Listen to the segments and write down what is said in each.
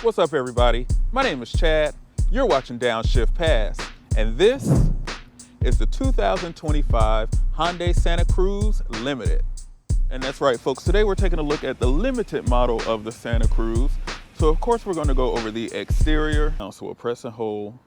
What's up, everybody? My name is Chad. You're watching Downshift Pass, and this is the 2025 Hyundai Santa Cruz Limited. And that's right, folks. Today we're taking a look at the limited model of the Santa Cruz. So of course we're going to go over the exterior. So we'll press and hold,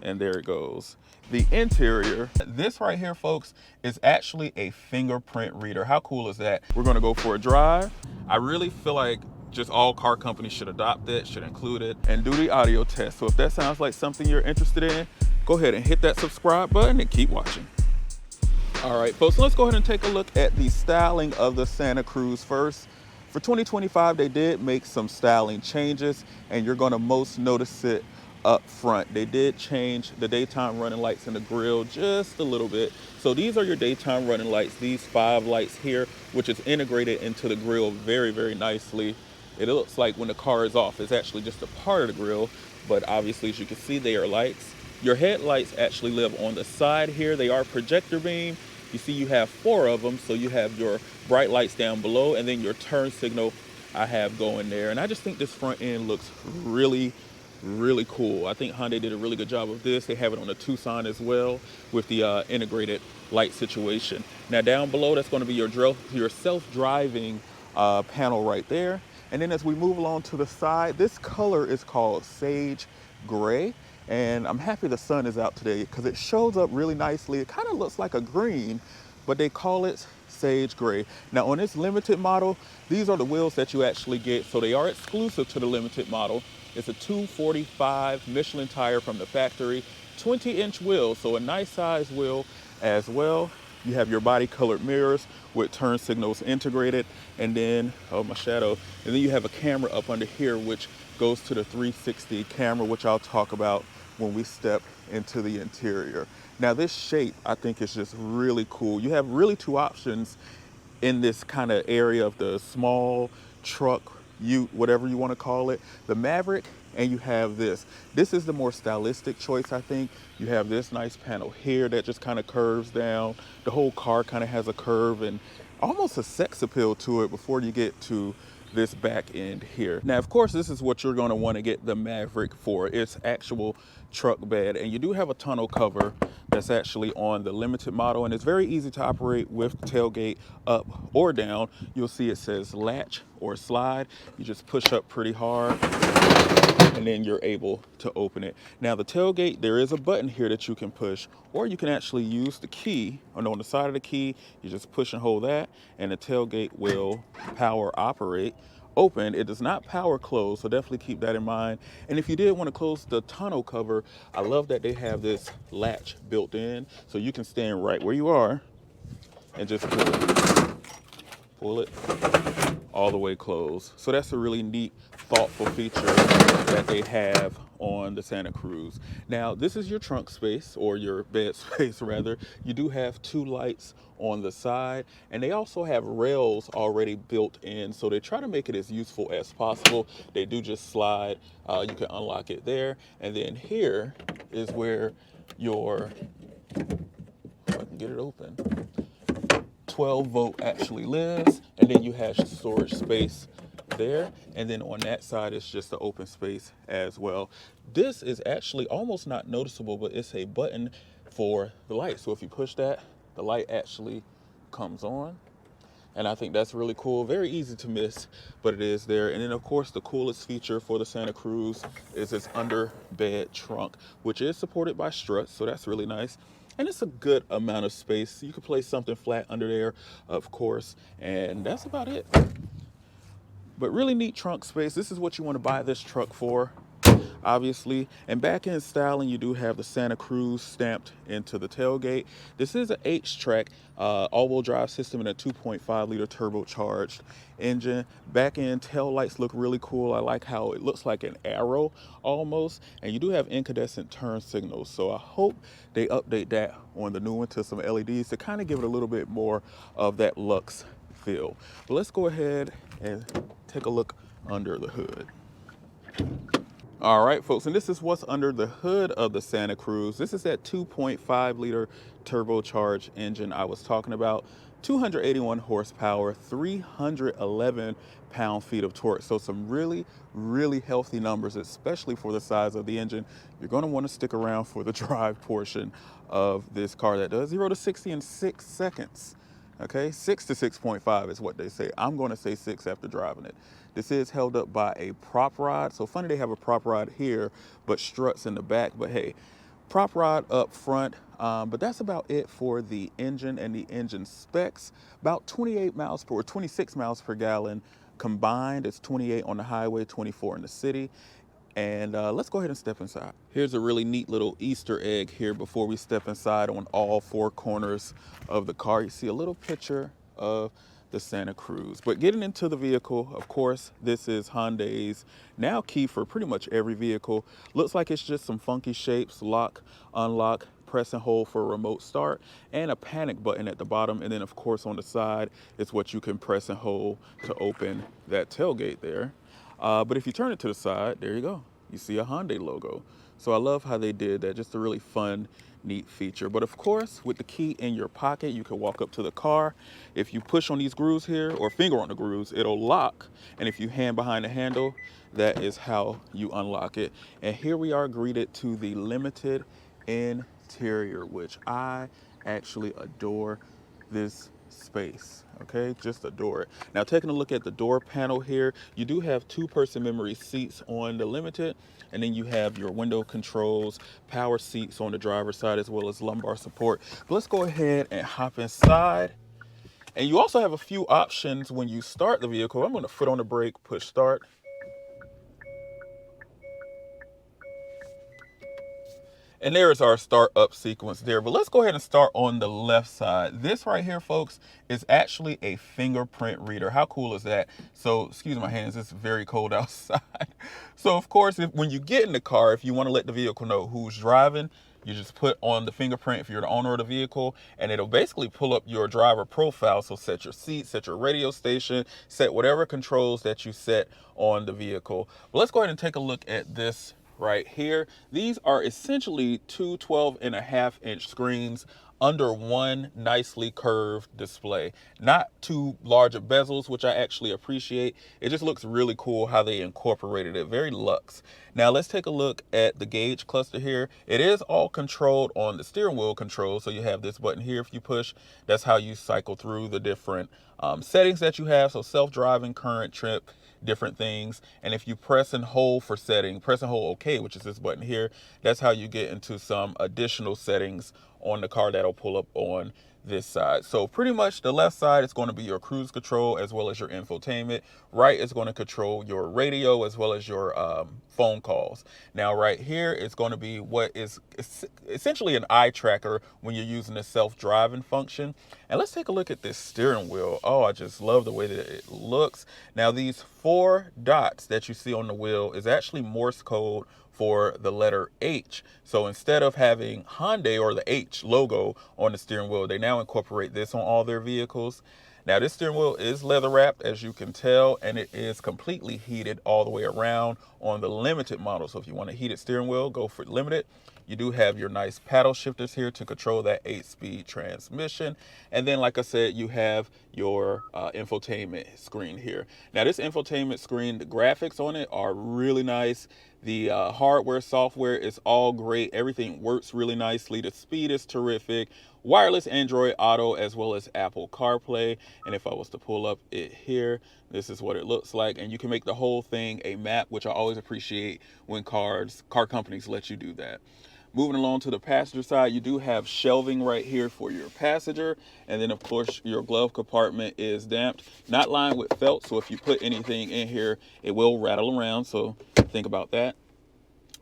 and there it goes. The interior, this right here, folks, is actually a fingerprint reader. How cool is that? We're going to go for a drive. I really feel like just all car companies should adopt it, should include it, and do the audio test. So if that sounds like something you're interested in, go ahead and hit that subscribe button and keep watching. All right, folks, let's go ahead and take a look at the styling of the Santa Cruz first. For 2025, they did make some styling changes, and you're gonna most notice it up front. They did change the daytime running lights in the grille just a little bit. So these are your daytime running lights, these 5 lights here, which is integrated into the grille very, very nicely. It looks like when the car is off, it's actually just a part of the grille, but obviously, as you can see, they are lights. Your headlights actually live on the side here. They are projector beam. You see you have 4 of them, so you have your bright lights down below, and then your turn signal I have going there. And I just think this front end looks really, really cool. I think Hyundai did a really good job of this. They have it on the Tucson as well with the integrated light situation. Now down below, that's going to be your self-driving panel right there. And then as we move along to the side, this color is called Sage Gray. And I'm happy the sun is out today because it shows up really nicely. It kind of looks like a green, but they call it Sage Gray. Now on this limited model, these are the wheels that you actually get. So they are exclusive to the limited model. It's a 245 Michelin tire from the factory, 20-inch wheel, so a nice size wheel as well. You have your body colored mirrors with turn signals integrated, and then, oh, my shadow, and then you have a camera up under here which goes to the 360 camera, which I'll talk about when we step into the interior. Now this shape, I think, is just really cool. You have really 2 options in this kind of area of the small truck, ute, whatever you want to call it, the Maverick, and you have this. This is the more stylistic choice, I think. You have this nice panel here that just kind of curves down. The whole car kind of has a curve and almost a sex appeal to it before you get to this back end here. Now, of course, this is what you're going to want to get the Maverick for. It's actual truck bed, and you do have a tonneau cover that's actually on the limited model, and it's very easy to operate with the tailgate up or down. You'll see it says latch or slide. You just push up pretty hard, and then you're able to open it. Now the tailgate, there is a button here that you can push, or you can actually use the key, and on the side of the key, you just push and hold that, and the tailgate will power operate. Open. It does not power close, so definitely keep that in mind. And if you did want to close the tonneau cover, I love that they have this latch built in, so you can stand right where you are and just pull it all the way closed. So that's a really neat, thoughtful feature that they have on the Santa Cruz. Now, this is your trunk space, or your bed space rather. You do have 2 lights on the side, and they also have rails already built in, so they try to make it as useful as possible. They do just slide. You can unlock it there, and then here is where your, if I can get it open, 12-volt actually lives, and then you have storage space there, and then on that side it's just the open space as well. This is actually almost not noticeable, but it's a button for the light. So if you push that, the light actually comes on, and I think that's really cool. Very easy to miss, but it is there. And then of course the coolest feature for the Santa Cruz is this under bed trunk, which is supported by struts, so that's really nice. And it's a good amount of space. You could place something flat under there, of course, and that's about it. But really neat trunk space. This is what you want to buy this truck for, obviously. And back in styling, you do have the Santa Cruz stamped into the tailgate. This is an H-Track all-wheel drive system and a 2.5 liter turbocharged engine. Back end tail lights look really cool. I like how it looks like an arrow almost. And you do have incandescent turn signals. So I hope they update that on the new one to some LEDs to kind of give it a little bit more of that luxe feel. But let's go ahead and take a look under the hood. All right, folks, and this is what's under the hood of the Santa Cruz. This is that 2.5 liter turbocharged engine I was talking about. 281 horsepower, 311 pound-feet of torque. So some really, really healthy numbers, especially for the size of the engine. You're going to want to stick around for the drive portion of this car that does 0 to 60 in 6 seconds. Okay, 6 to 6.5 is what they say. I'm going to say 6 after driving it. This is held up by a prop rod. So funny they have a prop rod here, but struts in the back. But hey, prop rod up front. But that's about it for the engine and the engine specs. About 28 miles per, or 26 miles per gallon combined. It's 28 on the highway, 24 in the city. And let's go ahead and step inside. Here's a really neat little Easter egg here before we step inside on all 4 corners of the car. You see a little picture of the Santa Cruz. But getting into the vehicle, of course, this is Hyundai's now key for pretty much every vehicle. Looks like it's just some funky shapes, lock, unlock, press and hold for a remote start, and a panic button at the bottom. And then of course on the side is what you can press and hold to open that tailgate there. But if you turn it to the side, there you go. You see a Hyundai logo. So I love how they did that. Just a really fun, neat feature. But of course, with the key in your pocket, you can walk up to the car. If you push on these grooves here or finger on the grooves, it'll lock. And if you hand behind the handle, that is how you unlock it. And here we are greeted to the limited interior, which I actually adore this space. Okay, just adore it. Now taking a look at the door panel here, you do have 2-person memory seats on the Limited, and then you have your window controls, power seats on the driver's side, as well as lumbar support. But let's go ahead and hop inside. And you also have a few options when you start the vehicle. I'm going to foot on the brake, push start. And there's our start up sequence there. But let's go ahead and start on the left side. This right here, folks, is actually a fingerprint reader. How cool is that? So, excuse my hands, it's very cold outside. So, of course, when you get in the car, if you want to let the vehicle know who's driving, you just put on the fingerprint if you're the owner of the vehicle, and it'll basically pull up your driver profile. So set your seat, set your radio station, set whatever controls that you set on the vehicle. But let's go ahead and take a look at this right here. These are essentially 2 12.5-inch screens under one nicely curved display. Not too large of bezels, which I actually appreciate. It just looks really cool how they incorporated it. Very luxe. Now let's take a look at the gauge cluster here. It is all controlled on the steering wheel control. So you have this button here. If you push, that's how you cycle through the different settings that you have. So self-driving, current, trip, different things. And if you press and hold for setting, press and hold OK, which is this button here, that's how you get into some additional settings on the car that'll pull up on this side. So pretty much the left side is going to be your cruise control as well as your infotainment. Right is going to control your radio as well as your phone calls. Now right here is going to be what is essentially an eye tracker when you're using the self-driving function. And let's take a look at this steering wheel. Oh, I just love the way that it looks. Now these 4 dots that you see on the wheel is actually Morse code for the letter H. So instead of having Hyundai or the H logo on the steering wheel, they now incorporate this on all their vehicles. Now this steering wheel is leather wrapped, as you can tell, and it is completely heated all the way around on the Limited model. So if you want a heated steering wheel, go for Limited. You do have your nice paddle shifters here to control that 8-speed transmission. And then, like I said, you have your infotainment screen here. Now this infotainment screen, the graphics on it are really nice. The hardware, software is all great. Everything works really nicely. The speed is terrific. Wireless Android Auto as well as Apple CarPlay. And if I was to pull up it here, this is what it looks like. And you can make the whole thing a map, which I always appreciate when car companies let you do that. Moving along to the passenger side, you do have shelving right here for your passenger. And then, of course, your glove compartment is damped, not lined with felt. So if you put anything in here, it will rattle around. So think about that.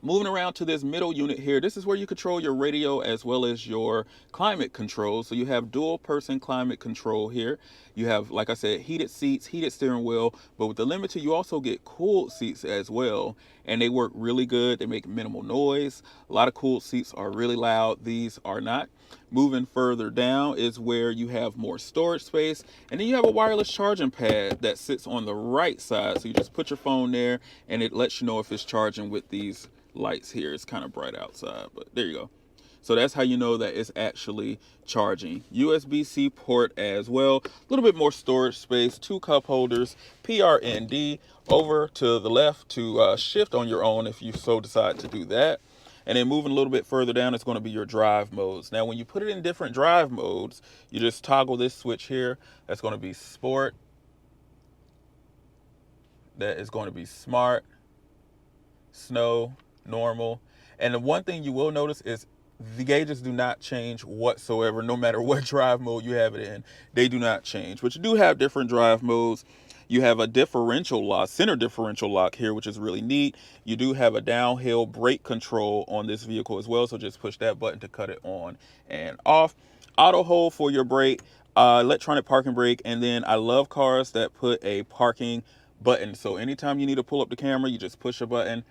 Moving around to this middle unit here, this is where you control your radio as well as your climate control. So you have dual person climate control here. You have, like I said, heated seats, heated steering wheel, but with the Limited, you also get cooled seats as well. And they work really good. They make minimal noise. A lot of cooled seats are really loud. These are not. Moving further down is where you have more storage space, and then you have a wireless charging pad that sits on the right side. So you just put your phone there and it lets you know if it's charging with these lights here. It's kind of bright outside, but there you go. So that's how you know that it's actually charging. USB-C port as well. A little bit more storage space, 2 cup holders, PRND over to the left to shift on your own if you so decide to do that. And then moving a little bit further down, it's going to be your drive modes. Now, when you put it in different drive modes, you just toggle this switch here. That's going to be sport. That is going to be smart, snow, normal. And the one thing you will notice is the gauges do not change whatsoever, no matter what drive mode you have it in. They do not change. But you do have different drive modes. You have a differential lock, center differential lock here, which is really neat. You do have a downhill brake control on this vehicle as well, so just push that button to cut it on and off. Auto hold for your brake, electronic parking brake, and then I love cars that put a parking button. So anytime you need to pull up the camera, you just push a button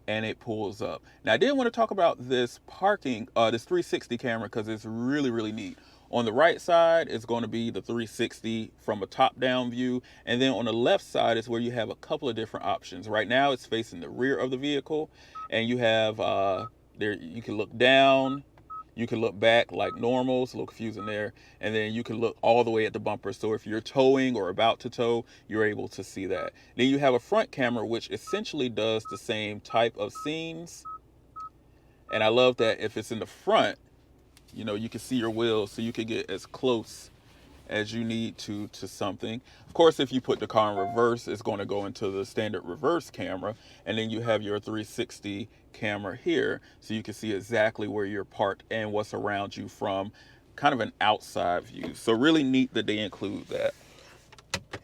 and it pulls up. Now I did want to talk about this parking, this 360 camera, because it's really, really neat. On the right side is going to be the 360 from a top-down view, and then on the left side is where you have a couple of different options. Right now it's facing the rear of the vehicle, and you have there you can look down, you can look back like normal. It's a little confusing there, and then you can look all the way at the bumper. So if you're towing or about to tow, you're able to see that. Then you have a front camera, which essentially does the same type of scenes, and I love that if it's in the front, you know, you can see your wheels, so you can get as close as you need to something. Of course, if you put the car in reverse, it's going to go into the standard reverse camera, and then you have your 360 camera here, so you can see exactly where you're parked and what's around you from kind of an outside view. So really neat that they include that.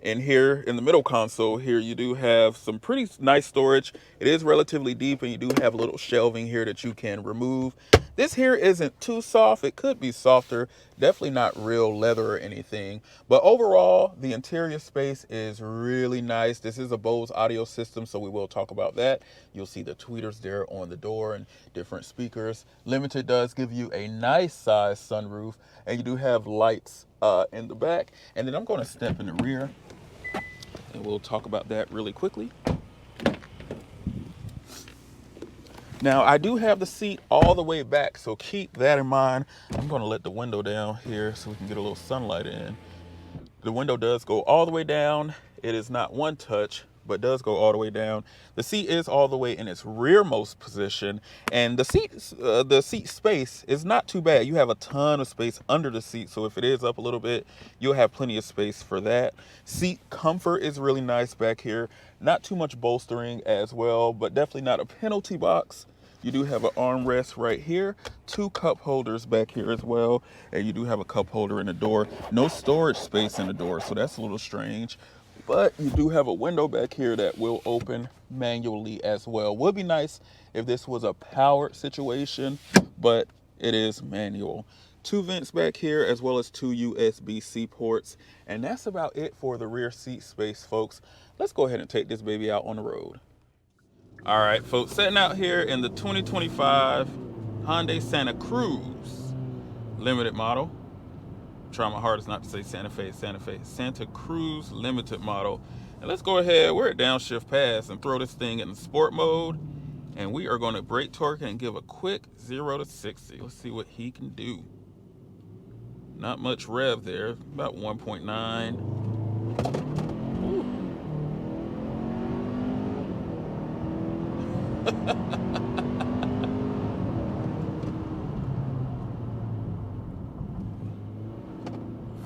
And here in the middle console here, you do have some pretty nice storage. It is relatively deep, and you do have a little shelving here that you can remove. This here isn't too soft. It could be softer. Definitely not real leather or anything. But overall, the interior space is really nice. This is a Bose audio system, so we will talk about that. You'll see the tweeters there on the door and different speakers. Limited does give you a nice size sunroof, and you do have lights in the back. And then I'm going to step in the rear, and we'll talk about that really quickly. Now, I do have the seat all the way back, so keep that in mind. I'm going to let the window down here so we can get a little sunlight in. The window does go all the way down. It is not one touch, but does go all the way down. The seat is all the way in its rearmost position, and the seat space is not too bad. You have a ton of space under the seat, so if it is up a little bit, you'll have plenty of space for that. Seat comfort is really nice back here. Not too much bolstering as well, but definitely not a penalty box. You do have an armrest right here, 2 cup holders back here as well, and you do have a cup holder in the door. No storage space in the door, so that's a little strange. But you do have a window back here that will open manually as well. Would be nice if this was a powered situation, but it is manual. 2 vents back here, as well as 2 USB-C ports. And that's about it for the rear seat space, folks. Let's go ahead and take this baby out on the road. All right, folks, setting out here in the 2025 Hyundai Santa Cruz limited model. Try my hardest not to say Santa Cruz limited model. And let's go ahead, we're at downshift pass, and throw this thing in sport mode, and we are going to brake torque and give a quick 0 to 60. Let's see what he can do. Not much rev there, about 1.9.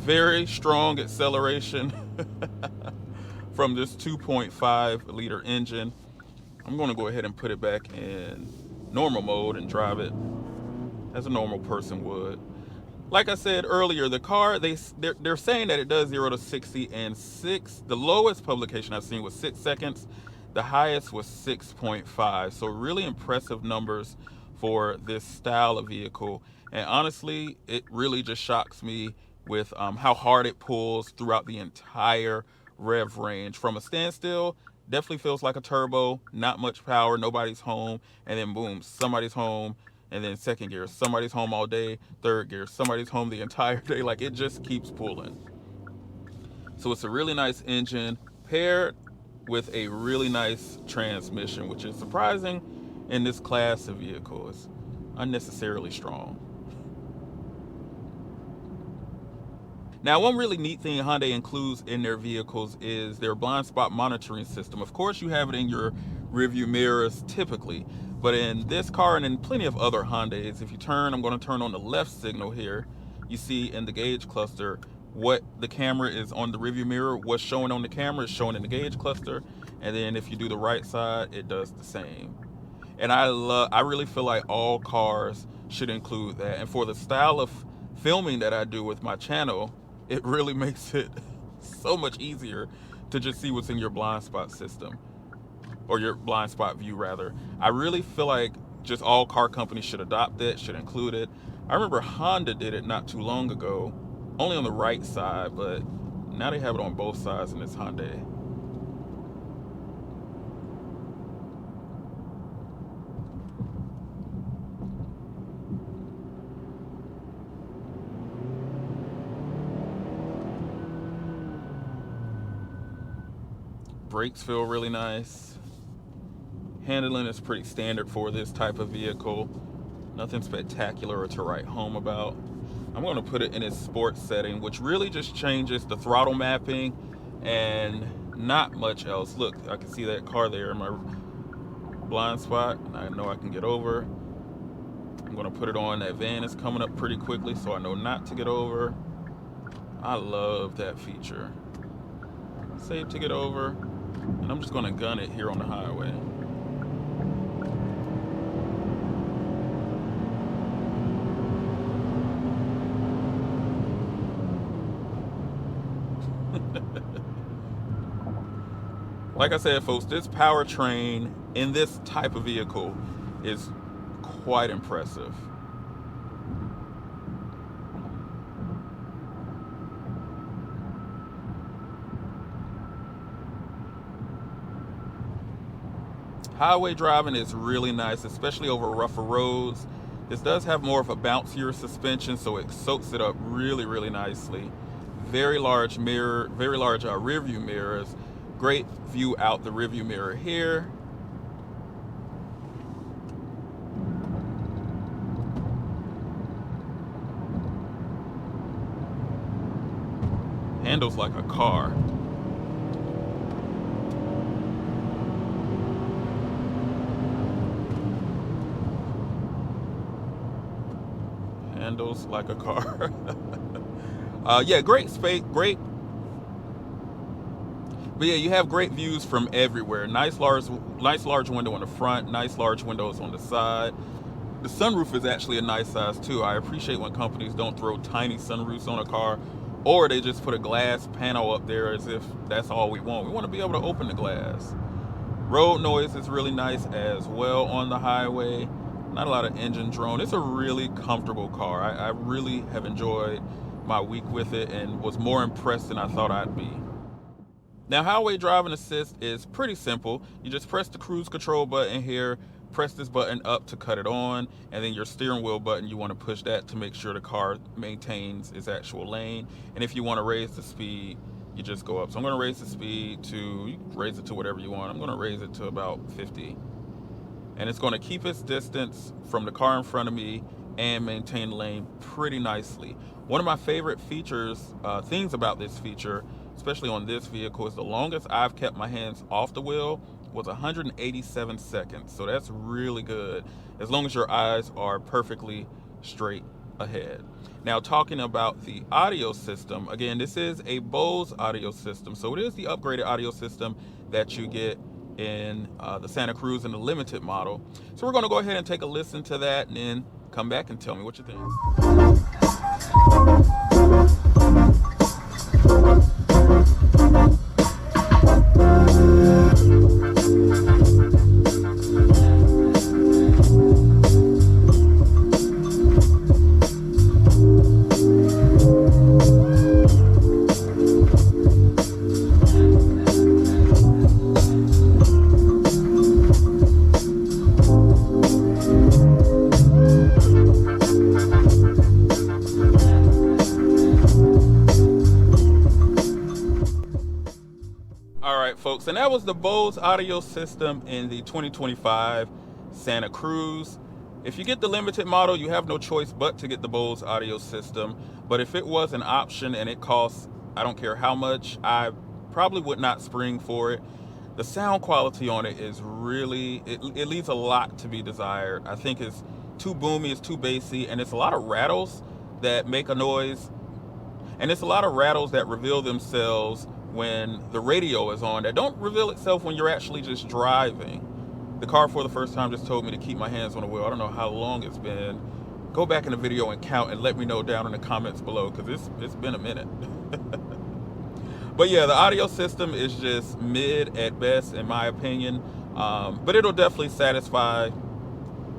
Very strong acceleration from this 2.5 liter engine. I'm going to go ahead and put it back in normal mode and drive it as a normal person would. Like I said earlier, the car, they're saying that it does 0 to 60 in 6. The lowest publication I've seen was 6 seconds. The highest was 6.5. So really impressive numbers for this style of vehicle. And honestly, it really just shocks me with how hard it pulls throughout the entire rev range. From a standstill, definitely feels like a turbo, not much power, nobody's home, and then boom, somebody's home, and then second gear, somebody's home all day, third gear, somebody's home the entire day. Like, it just keeps pulling. So it's a really nice engine paired with a really nice transmission, which is surprising in this class of vehicle. It's unnecessarily strong. Now, one really neat thing Hyundai includes in their vehicles is their blind spot monitoring system. Of course, you have it in your rearview mirrors typically, but in this car and in plenty of other Hyundais, if you turn, I'm going to turn on the left signal here, you see in the gauge cluster what the camera is on the rearview mirror, what's showing on the camera is showing in the gauge cluster, and then if you do the right side, it does the same. And I really feel like all cars should include that. And for the style of filming that I do with my channel, it really makes it so much easier to just see what's in your blind spot system, or your blind spot view rather. I really feel like just all car companies should adopt it, should include it. I remember Honda did it not too long ago, only on the right side, but now they have it on both sides in this Hyundai. Brakes feel really nice. Handling is pretty standard for this type of vehicle. Nothing spectacular or to write home about. I'm going to put it in its sports setting, which really just changes the throttle mapping and not much else. Look, I can see that car there in my blind spot, and I know I can get over. I'm going to put it on. That van is coming up pretty quickly, so I know not to get over. I love that feature. Safe to get over, and I'm just going to gun it here on the highway. Like I said, folks, this powertrain in this type of vehicle is quite impressive. Highway driving is really nice, especially over rougher roads. This does have more of a bouncier suspension, so it soaks it up really, really nicely. Very large mirror, very large rear view mirrors. Great view out the rear view mirror here. Handles like a car. Handles like a car. Yeah, great space, great. But yeah, you have great views from everywhere. Nice large window on the front, nice large windows on the side. The sunroof is actually a nice size too. I appreciate when companies don't throw tiny sunroofs on a car, or they just put a glass panel up there as if that's all we want. We want to be able to open the glass. Road noise is really nice as well on the highway. Not a lot of engine drone. It's a really comfortable car. I really have enjoyed my week with it and was more impressed than I thought I'd be. Now, highway driving assist is pretty simple. You just press the cruise control button here, press this button up to cut it on, and then your steering wheel button, you want to push that to make sure the car maintains its actual lane. And if you want to raise the speed, you just go up. So I'm going to raise the speed to, you can raise it to whatever you want. I'm going to raise it to about 50. And it's going to keep its distance from the car in front of me and maintain the lane pretty nicely. One of my favorite features, things about this feature, especially on this vehicle, is the longest I've kept my hands off the wheel was 187 seconds. So that's really good, as long as your eyes are perfectly straight ahead. Now, talking about the audio system, again, this is a Bose audio system. So it is the upgraded audio system that you get in the Santa Cruz and the limited model. So we're going to go ahead and take a listen to that and then come back and tell me what you think. folks, and that was the Bose audio system in the 2025 Santa Cruz. If you get the limited model, you have no choice but to get the Bose audio system. But if it was an option and it costs, I don't care how much, I probably would not spring for it. The sound quality on it is really, it leaves a lot to be desired. I think it's too boomy, it's too bassy, and it's a lot of rattles that make a noise. And it's a lot of rattles that reveal themselves when the radio is on that don't reveal itself when you're actually just driving. The car for the first time just told me to keep my hands on the wheel. I don't know how long it's been. Go back in the video and count and let me know down in the comments below, because it's been a minute. But yeah, the audio system is just mid at best in my opinion, but it'll definitely satisfy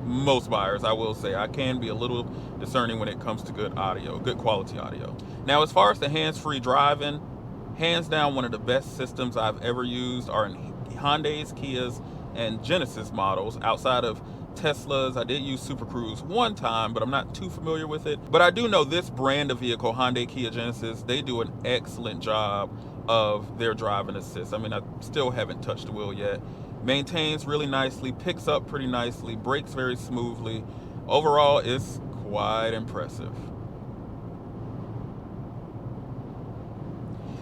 most buyers. I will say I can be a little discerning when it comes to good audio, good quality audio. Now, as far as the hands-free driving, hands down one of the best systems I've ever used are in Hyundai's, Kias, and Genesis models. Outside of Teslas, I did use Super Cruise one time, but I'm not too familiar with it. But I do know this brand of vehicle, Hyundai, Kia, Genesis, they do an excellent job of their driving assist. I mean, I still haven't touched the wheel yet. Maintains really nicely, picks up pretty nicely, brakes very smoothly. Overall, it's quite impressive.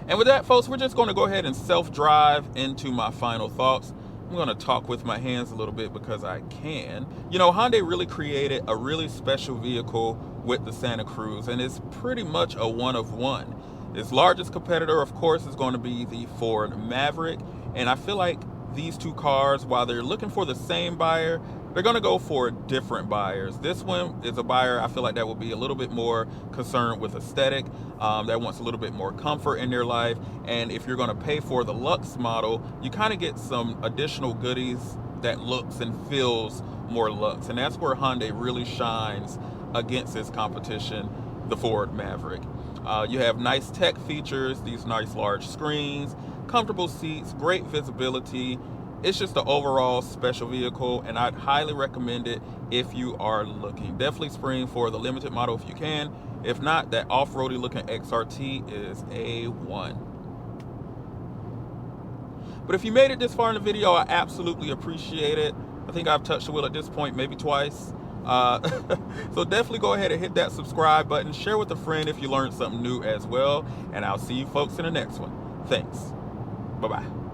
And with that, folks, we're just going to go ahead and self-drive into my final thoughts. I'm going to talk with my hands a little bit because I can. You know, Hyundai really created a really special vehicle with the Santa Cruz, and it's pretty much a one of one. Its largest competitor, of course, is going to be the Ford Maverick, and I feel like these two cars, while they're looking for the same buyer, they're going to go for different buyers. This one is a buyer I feel like that will be a little bit more concerned with aesthetic, that wants a little bit more comfort in their life. And if you're going to pay for the Luxe model, you kind of get some additional goodies that looks and feels more luxe. And that's where Hyundai really shines against its competition, the Ford Maverick. You have nice tech features, these nice large screens, comfortable seats, great visibility. It's just an overall special vehicle, and I'd highly recommend it if you are looking. Definitely spring for the limited model if you can. If not, that off-roady looking XRT is A1. But if you made it this far in the video, I absolutely appreciate it. I think I've touched the wheel at this point maybe twice. So definitely go ahead and hit that subscribe button. Share with a friend if you learned something new as well. And I'll see you folks in the next one. Thanks. Bye-bye.